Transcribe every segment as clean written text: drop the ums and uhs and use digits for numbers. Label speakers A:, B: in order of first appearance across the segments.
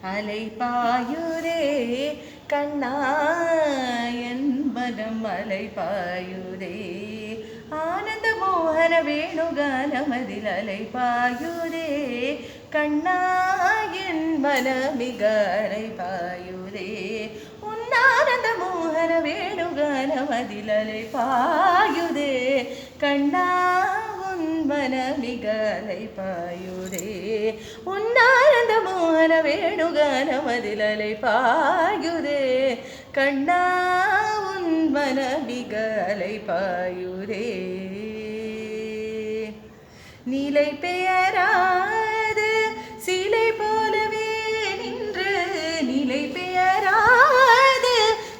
A: அலை பாயுதே கண்ணா என் மனம் அலை பாயுதே ஆனந்த மோகன வேணுகானமதில் அலை பாயுதே கண்ணா என் மனமிக அலை பாயுதே உன்னானந்த மோகன வேணுகானமதில் அலை பாயுதே கண்ணா மனமிக அலை பாயுதே உன்னானந்த மோகன வேணுகானமதில் அலை பாயுதே கண்ணா உன் மனமிக அலை பாயுதே நிலை பெயராது சிலை போலவே நின்று நிலை பெயராது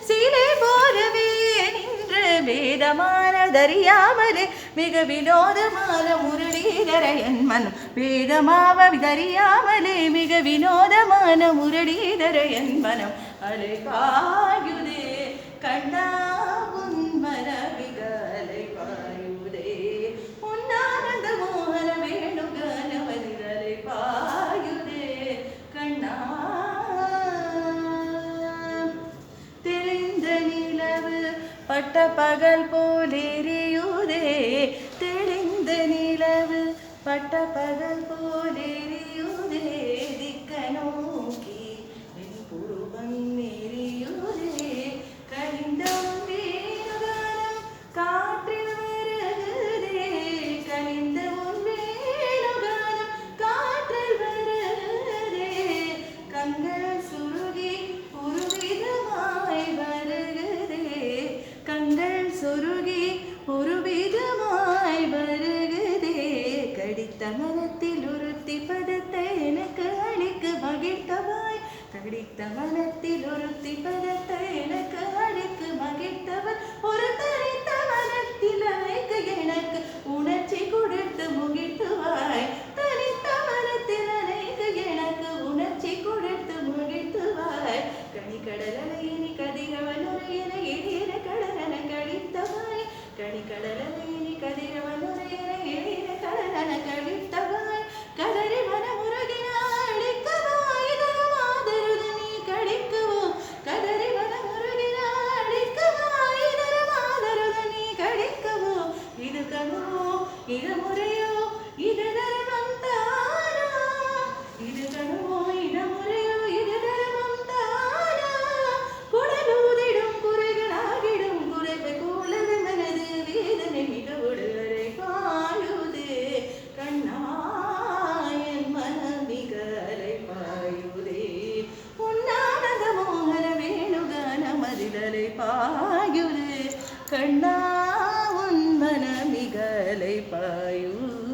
A: சிலை போலவே நின்று வேதமானதறியாமலே மிக வினோதமான முரளீதர என் மனம் வேதமாவதறியாமலே மிக வினோதமான முரளீதர என் மனம் அலை பாயுதே கண்ணா உன் மனமிக அலை பாயுதே உன்னானந்த மோகன வேணுகானமதில் அலை பாயுதே கண்ணா தெளிந்த நிலவு பட்ட பகல் போலெரியுதே தெளிந்த நிலவு பட்ட பகல் போலெரியுதே திக்க நோக்கி என் புருவம் எரியுதே கலிந்தம் வேணுகானம் காற்றில் வருகுதே கலிந்தம் வேணுகானம் காற்றில் வருகுதே கண்கள் சுருகி ஒருவிதமாய் வருகுதே கண்கள் சொருகி ஒருவிதமாய் வருகுதே கடித்த மனத்தில் உறுத்தி பதத்தை எனக்கு அளிக்க மகிழ்த்தவாய் கடித்த மனத்தில் உறுத்தி பதத்தை எனக்கு அளிக்க மகிழ்த்தவர் ஒரு தனித்த மனத்தில் அழைக்க எனக்கு உணர்ச்சி கொடுத்து முகிழ்த்துவாய் தனித்த மனத்தில் அழைக்க எனக்கு உணர்ச்சி கொடுத்து முகிழ்த்துவாய் கனிக்கடலையினி கதிரவனுரையன எழிற கடலன கழித்தவாய் கனிக்கடலையினி கதிரவனுரையன எழிற கடலன கழித்தவாய் கதறி மனமுருகினாய் அடிக்கவாய் தரமாதருதனி கடிக்கவோ கதறி மனமுருகினாய் அடிக்கவாய் தரமாதருதனி கடிக்கவோ இது கனவோ இது முறையோ இது தர்மம் தானா இது கனவோ இது முறையோ இது தர்மம் தானா குடலூதிடும் குறைகளாகிடும் குறைவை கூலது மனது வேதனை மிக உடலை பாயுதே கண்ணா என் மனமிக அலை பாயுதே உன்னானந்த மோகன வேணுகானமதில் அலை பாயுதே கண்ணா உன் மனமிக அலை பாயுதே